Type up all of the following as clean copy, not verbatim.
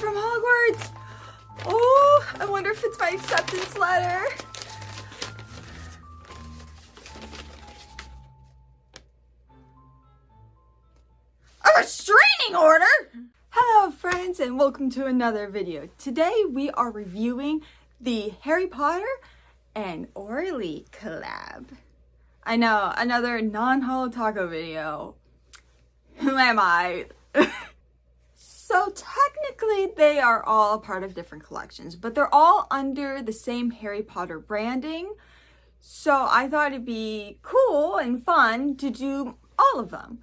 from Hogwarts. Oh, I wonder if it's my acceptance letter. A restraining order? Hello friends, and welcome to another video. Today we are reviewing the Harry Potter and Orly collab. I know, another non-Holo taco video. Who am I? So technically they are all a part of different collections, but they're all under the same Harry Potter branding. So I thought it'd be cool and fun to do all of them.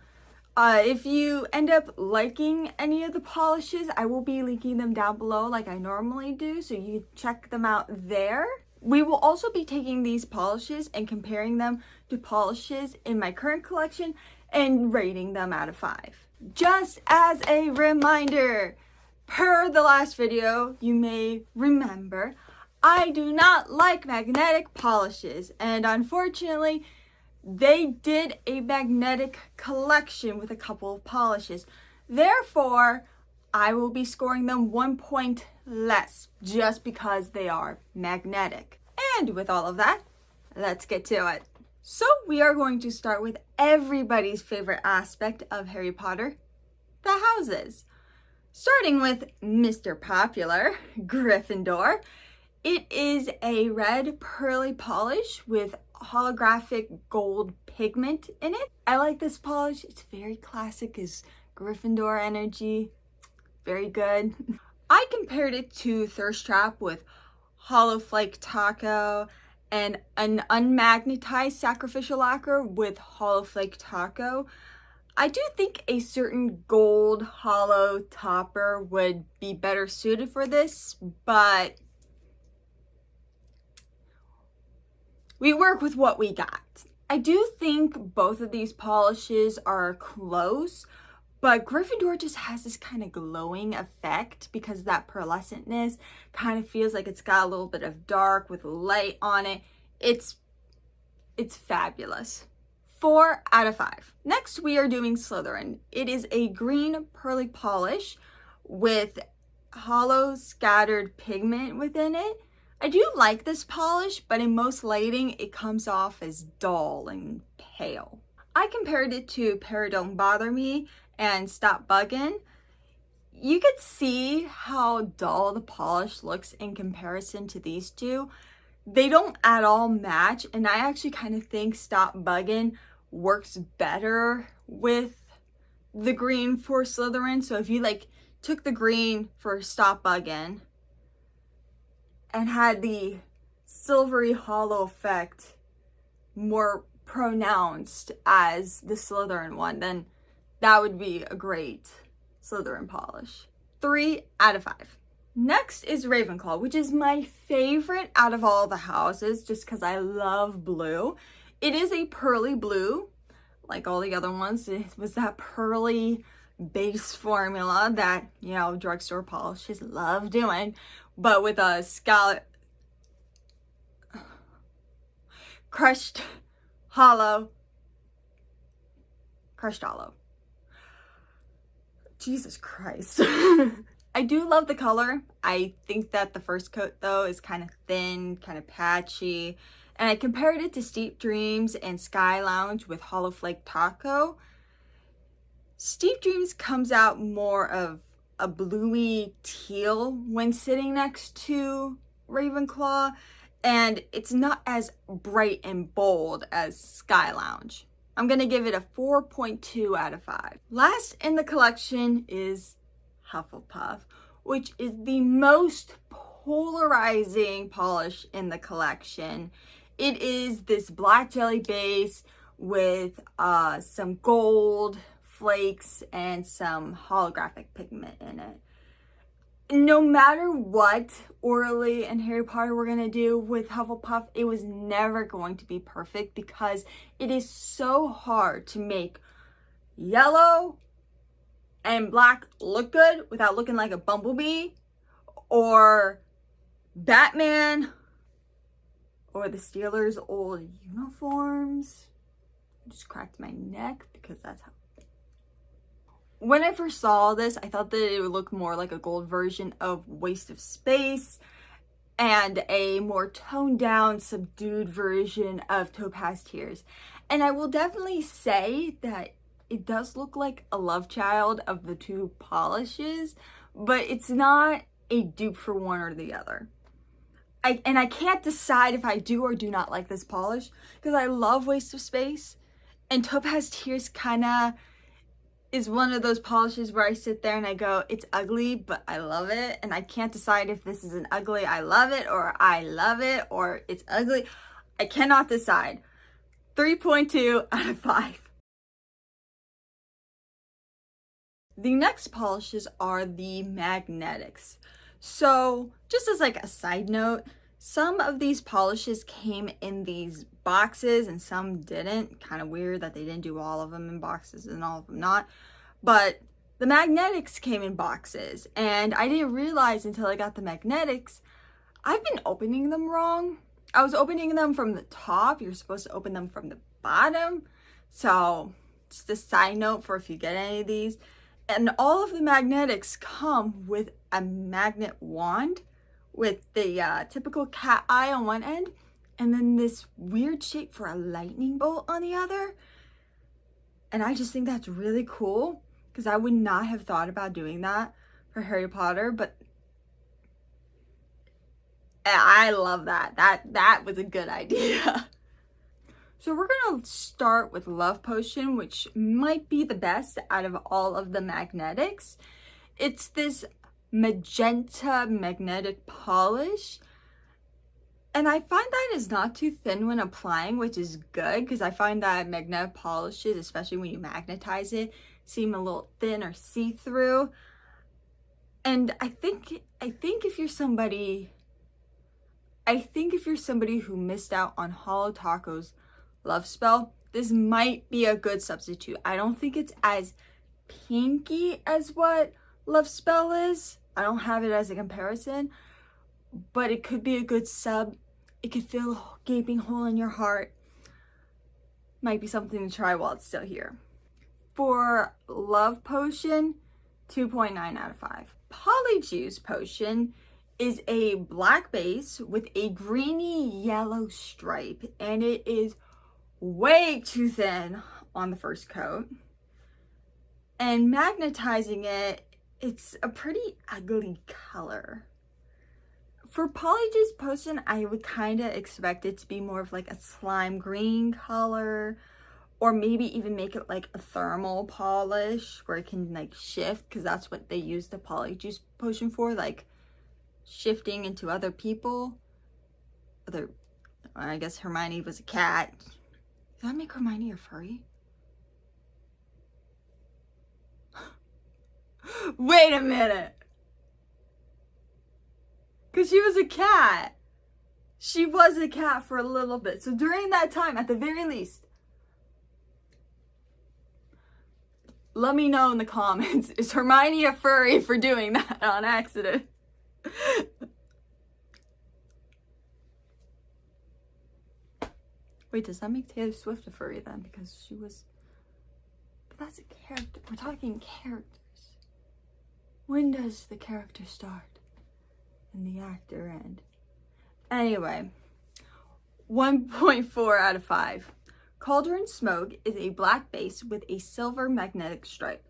If you end up liking any of the polishes, I will be linking them down below like I normally do, so you can check them out there. We will also be taking these polishes and comparing them to polishes in my current collection and rating them out of 5. Just as a reminder, per the last video, you may remember, I do not like magnetic polishes, and unfortunately, they did a magnetic collection with a couple of polishes. Therefore, I will be scoring them 1 point less just because they are magnetic. And with all of that, let's get to it. So we are going to start with everybody's favorite aspect of Harry Potter, the houses. Starting with Mr. Popular, Gryffindor. It is a red pearly polish with holographic gold pigment in it. I like this polish. It's very classic, is Gryffindor energy. Very good. I compared it to Thirst Trap with Holo Flake Taco and an unmagnetized sacrificial lacquer with Holo Flake Taco. I do think a certain gold holo topper would be better suited for this, but we work with what we got. I do think both of these polishes are close, but Gryffindor just has this kind of glowing effect because that pearlescentness kind of feels like it's got a little bit of dark with light on it. It's fabulous. 4 out of 5. Next, we are doing Slytherin. It is a green pearly polish with hollow scattered pigment within it. I do like this polish, but in most lighting, it comes off as dull and pale. I compared it to Peridon't Bother Me and Stop Buggin'. You could see how dull the polish looks in comparison to these two. They don't at all match, and I actually kind of think Stop Buggin' works better with the green for Slytherin. So if you took the green for Stop Buggin' and had the silvery hollow effect more pronounced as the Slytherin one, then that would be a great Slytherin polish. 3 out of 5. Next is Ravenclaw, which is my favorite out of all the houses just because I love blue. It is a pearly blue, like all the other ones. It was that pearly base formula that, you know, drugstore polishes love doing, but with a crushed hollow. Jesus Christ. I do love the color. I think that the first coat though is kind of thin, kind of patchy. And I compared it to Steep Dreams and Sky Lounge with Holo Flake Taco. Steep Dreams comes out more of a bluey teal when sitting next to Ravenclaw, and it's not as bright and bold as Sky Lounge. I'm gonna give it a 4.2 out of 5. Last in the collection is Hufflepuff, which is the most polarizing polish in the collection. It is this black jelly base with some gold flakes and some holographic pigment in it. No matter what Orly and Harry Potter were going to do with Hufflepuff, it was never going to be perfect because it is so hard to make yellow and black look good without looking like a bumblebee or Batman or the Steelers' old uniforms. I just cracked my neck because that's how. when I first saw this, I thought that it would look more like a gold version of Waste of Space and a more toned down, subdued version of Topaz Tears. And I will definitely say that it does look like a love child of the two polishes, but it's not a dupe for one or the other. I can't decide if I do or do not like this polish, because I love Waste of Space, and Topaz Tears kind of is one of those polishes where I sit there and I go, it's ugly, but I love it. And I can't decide if this is an ugly, I love it, or I love it, or it's ugly. I cannot decide. 3.2 out of 5. The next polishes are the magnetics. So just as like a side note, some of these polishes came in these boxes and some didn't. Kind of weird that they didn't do all of them in boxes and all of them not. But the magnetics came in boxes, and I didn't realize until I got the magnetics, I've been opening them wrong. I was opening them from the top. You're supposed to open them from the bottom. So just a side note for if you get any of these. And all of the magnetics come with a magnet wand with the typical cat eye on one end, and then this weird shape for a lightning bolt on the other. And I just think that's really cool, because I would not have thought about doing that for Harry Potter, but I love that. That was a good idea. So we're gonna start with Love Potion, which might be the best out of all of the magnetics. It's this magenta magnetic polish, and I find that it's not too thin when applying, which is good, because I find that magnetic polishes, especially when you magnetize it, seem a little thin or see-through. And I think if you're somebody who missed out on Holo Taco's Love Spell, this might be a good substitute. I don't think it's as pinky as what Love Spell is. I don't have it as a comparison, but it could be a good sub. It could fill a gaping hole in your heart. Might be something to try while it's still here. For Love Potion, 2.9 out of 5. Polyjuice Potion is a black base with a greeny yellow stripe, and it is way too thin on the first coat. And magnetizing it, it's a pretty ugly color. For Polyjuice Potion, I would kind of expect it to be more of like a slime green color, or maybe even make it like a thermal polish where it can like shift, because that's what they use the Polyjuice Potion for, like shifting into other people. I guess Hermione was a cat. Does that make Hermione a furry? Wait a minute. Because she was a cat. She was a cat for a little bit. So during that time, at the very least, let me know in the comments, is Hermione a furry for doing that on accident? Wait, does that make Taylor Swift a furry then? Because she was... But that's a character. We're talking characters. When does the character start and the actor end? Anyway, 1.4 out of 5. Cauldron Smoke is a black base with a silver magnetic stripe.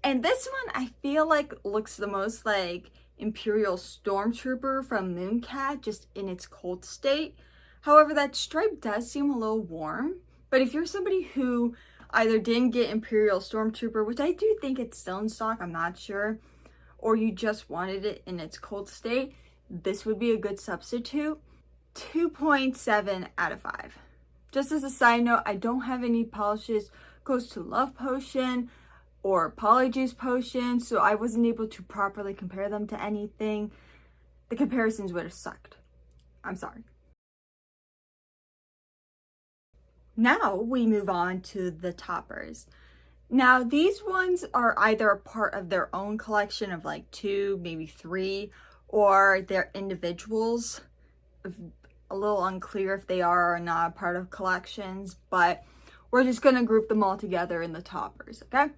And this one I feel like looks the most like Imperial Stormtrooper from Mooncat, just in its cold state. However, that stripe does seem a little warm. But if you're somebody who either didn't get Imperial Stormtrooper, which I do think it's still in stock, I'm not sure, or you just wanted it in its cold state, this would be a good substitute. 2.7 out of 5. Just as a side note, I don't have any polishes goes to Love Potion or Polyjuice Potion, so I wasn't able to properly compare them to anything. The comparisons would have sucked. I'm sorry. Now we move on to the toppers. Now these ones are either a part of their own collection of like 2, maybe 3, or they're individuals. A little unclear if they are or not a part of collections, but we're just gonna group them all together in the toppers, okay?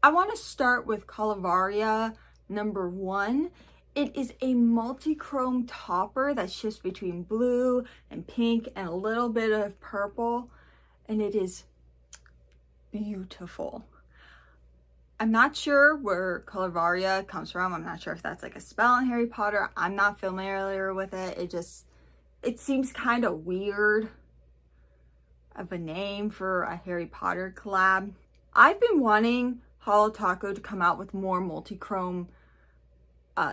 I want to start with Calaveria number 1. It is a multi-chrome topper that shifts between blue and pink and a little bit of purple, and it is beautiful. I'm not sure where Calaveria comes from. I'm not sure if that's like a spell in Harry Potter. I'm not familiar with it. It seems kind of weird of a name for a Harry Potter collab. I've been wanting Holo Taco to come out with more multi-chrome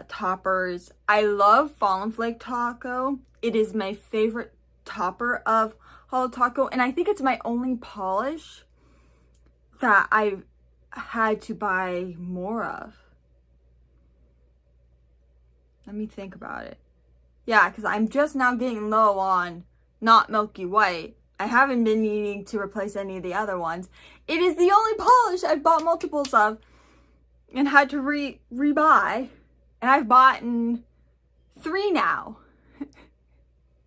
toppers. I love Fallen Flake Taco. It is my favorite topper of Holo Taco, and I think it's my only polish that I've had to buy more of. Let me think about it. Yeah, because I'm just now getting low on not Milky White. I haven't been needing to replace any of the other ones. It is the only polish I've bought multiples of and had to rebuy. And I've bought 3 now.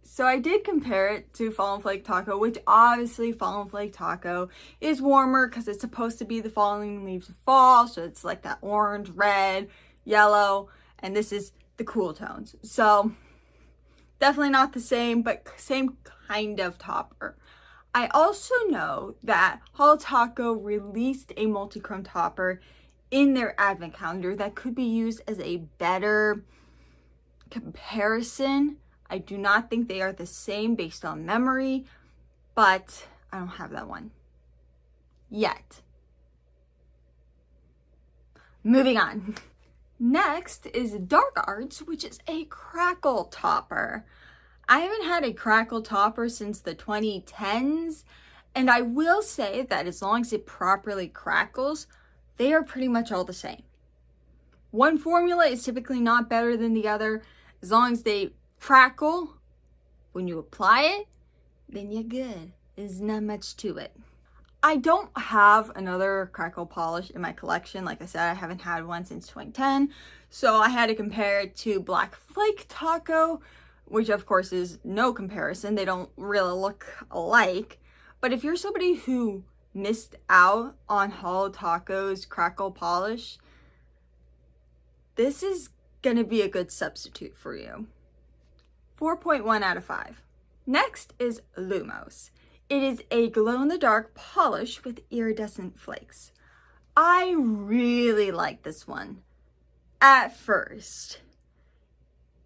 So I did compare it to Fallen Flake Taco, which obviously Fallen Flake Taco is warmer because it's supposed to be the falling leaves of fall. So it's like that orange, red, yellow, and this is the cool tones. So definitely not the same, but same kind of topper. I also know that Holo Taco released a multi-chrome topper in their advent calendar that could be used as a better comparison. I do not think they are the same based on memory, but I don't have that one yet. Moving on. Next is Dark Arts, which is a crackle topper. I haven't had a crackle topper since the 2010s, and I will say that as long as it properly crackles, they are pretty much all the same. One formula is typically not better than the other. As long as they crackle when you apply it, then you're good. There's not much to it. I don't have another crackle polish in my collection. Like I said, I haven't had one since 2010, so I had to compare it to Black Flake Taco, which of course is no comparison. They don't really look alike. But if you're somebody who missed out on Holo Taco's crackle polish, this is gonna be a good substitute for you. 4.1 out of 5. Next is Lumos. It is a glow-in-the-dark polish with iridescent flakes. I really like this one at first.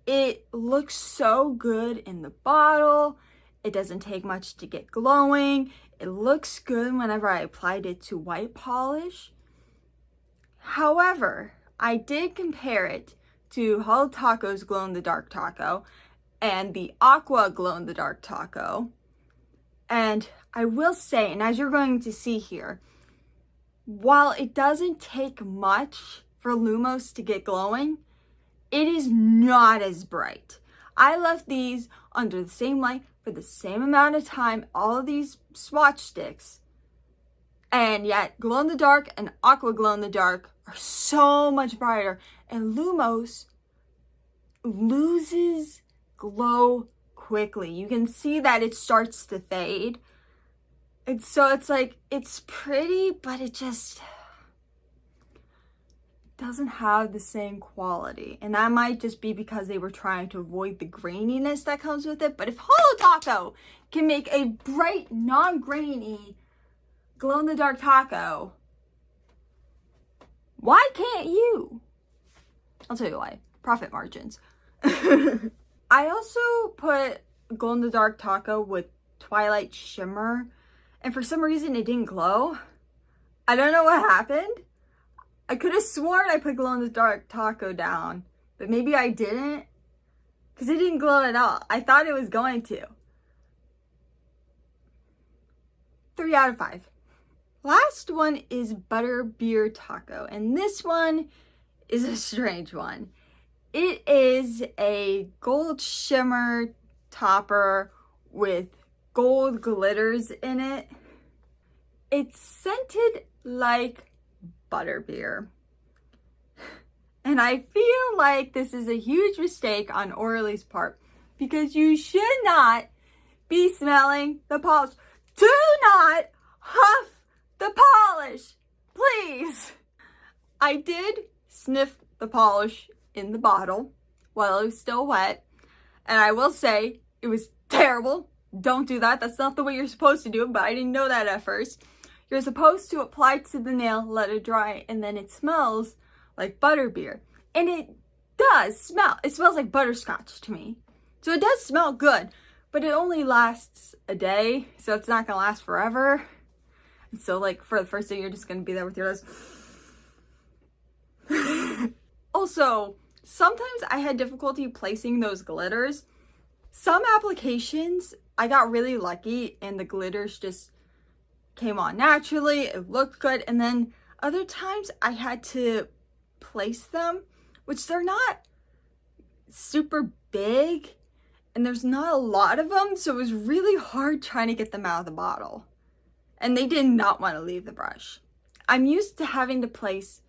It looks so good in the bottle. It doesn't take much to get glowing. It looks good whenever I applied it to white polish. However, I did compare it to Holo Taco's glow-in-the-dark taco and the Aqua glow-in-the-dark taco. And I will say, and as you're going to see here, while it doesn't take much for Lumos to get glowing, it is not as bright. I left these under the same light for the same amount of time, all of these swatch sticks, and yet glow-in-the-dark and Aqua glow-in-the-dark are so much brighter, and Lumos loses glow quickly. You can see that it starts to fade. And so it's like, it's pretty, but it just doesn't have the same quality. And that might just be because they were trying to avoid the graininess that comes with it. But if Holo Taco can make a bright, non-grainy, glow-in-the-dark taco, why can't you? I'll tell you why. Profit margins. I also put glow-in-the-dark taco with Twilight Shimmer, and for some reason it didn't glow. I don't know what happened. I could have sworn I put glow-in-the-dark taco down, but maybe I didn't, because it didn't glow at all. I thought it was going to. 3 out of 5. Last one is Butterbeer Taco, and this one is a strange one. It is a gold shimmer topper with gold glitters in it. It's scented like butterbeer. And I feel like this is a huge mistake on Orly's part, because you should not be smelling the polish. Do not huff the polish, please. I did sniff the polish in the bottle while it was still wet, and I will say it was terrible. Don't do that. That's not the way you're supposed to do it, but I didn't know that at first. You're supposed to apply it to the nail, let it dry, and then it smells like butterbeer. And it does smell. It smells like butterscotch to me. So it does smell good, but it only lasts a day, so it's not gonna last forever. And so like for the first day, you're just gonna be there with your nose. Also, sometimes I had difficulty placing those glitters. Some applications, I got really lucky and the glitters just came on naturally. It looked good. And then other times I had to place them, which they're not super big and there's not a lot of them. So it was really hard trying to get them out of the bottle. And they did not want to leave the brush. I'm used to having to place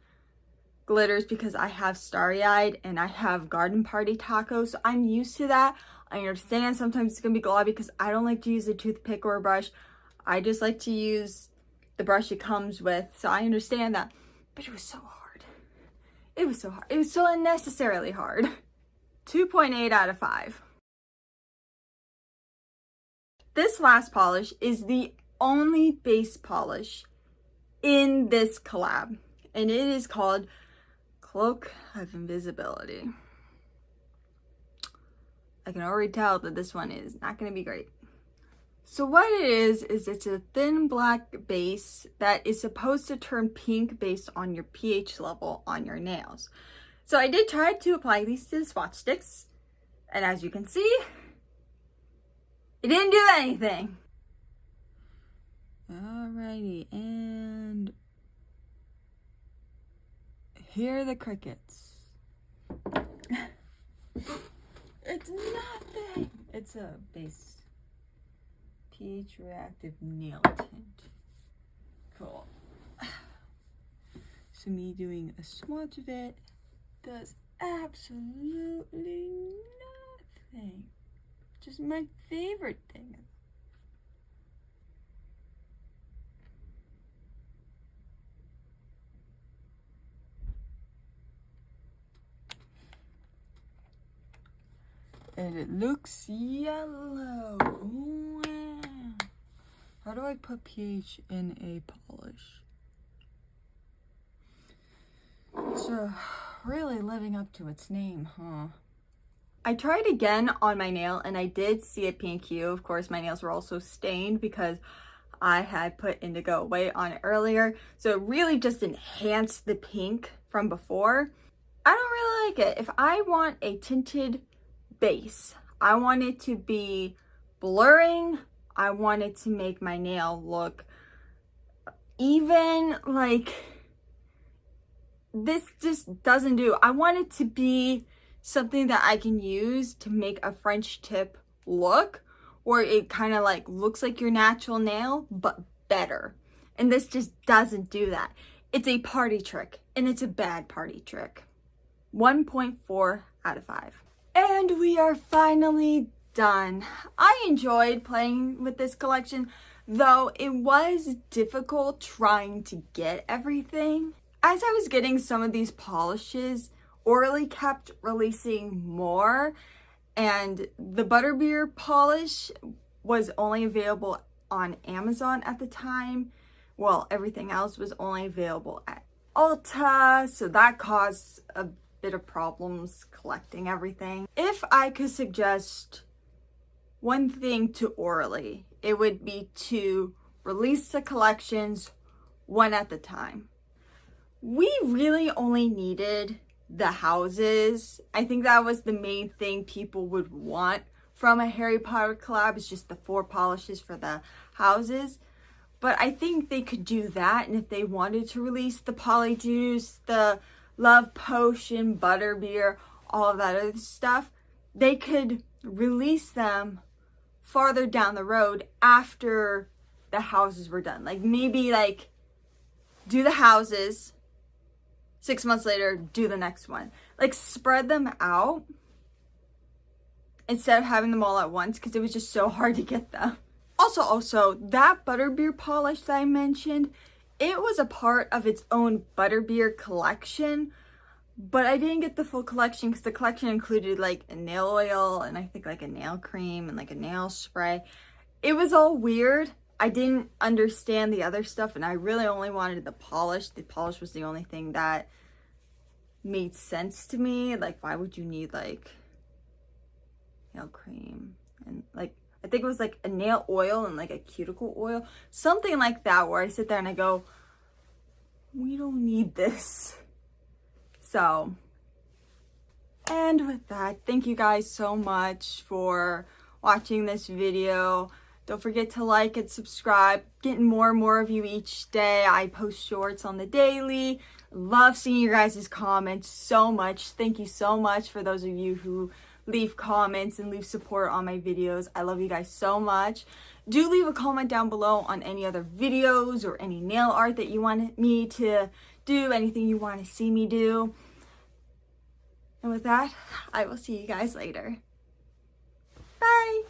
glitters because I have starry-eyed and I have garden party tacos. So I'm used to that. I understand sometimes it's gonna be globby because I don't like to use a toothpick or a brush. I just like to use the brush it comes with. So I understand that. But it was so hard. It was so hard. It was so unnecessarily hard. 2.8 out of 5. This last polish is the only base polish in this collab. And it is called Cloak of Invisibility. I can already tell that this one is not going to be great. So what it is it's a thin black base that is supposed to turn pink based on your pH level on your nails. So I did try to apply these to the swatch sticks, and as you can see, it didn't do anything. Alrighty, and here are the crickets. It's nothing. It's a base pH reactive nail tint. Cool. So me doing a swatch of it does absolutely nothing. Just my favorite thing. And it looks yellow. Wow. How do I put pH in a polish? So, really living up to its name, huh? I tried again on my nail and I did see a pink hue. Of course, my nails were also stained because I had put indigo white on it earlier. So it really just enhanced the pink from before. I don't really like it. If I want a tinted base, I want it to be blurring. I want it to make my nail look even. Like, this just doesn't do. I want it to be something that I can use to make a French tip look, where it kind of like looks like your natural nail but better. And this just doesn't do that. It's a party trick, and it's a bad party trick. 1.4 out of 5. And we are finally done. I enjoyed playing with this collection, though it was difficult trying to get everything. As I was getting some of these polishes, Orly kept releasing more, and the butterbeer polish was only available on Amazon at the time. Well, everything else was only available at Ulta, so that caused a bit of problems collecting everything. If I could suggest one thing to Orly, it would be to release the collections one at a time. We really only needed the houses. I think that was the main thing people would want from a Harry Potter collab, is just the 4 polishes for the houses. But I think they could do that, and if they wanted to release the Polyjuice, the Love Potion, Butterbeer, all of that other stuff, they could release them farther down the road after the houses were done. Like, maybe like do the houses, 6 months later, do the next one. Like, spread them out instead of having them all at once, because it was just so hard to get them. Also, that butterbeer polish that I mentioned, it was a part of its own butterbeer collection, but I didn't get the full collection because the collection included like a nail oil and I think like a nail cream and like a nail spray. It was all weird. I didn't understand the other stuff and I really only wanted the polish. The polish was the only thing that made sense to me. Like, why would you need like nail cream and like, I think it was like a nail oil and like a cuticle oil, something like that, where I sit there and I go, we don't need this. So, and with that, thank you guys so much for watching this video. Don't forget to like and subscribe. Getting more and more of you each day. I post shorts on the daily. Love seeing your guys' comments so much. Thank you so much for those of you who leave comments and leave support on my videos. I love you guys so much. Do leave a comment down below on any other videos or any nail art that you want me to do, anything you want to see me do. And with that, I will see you guys later. Bye!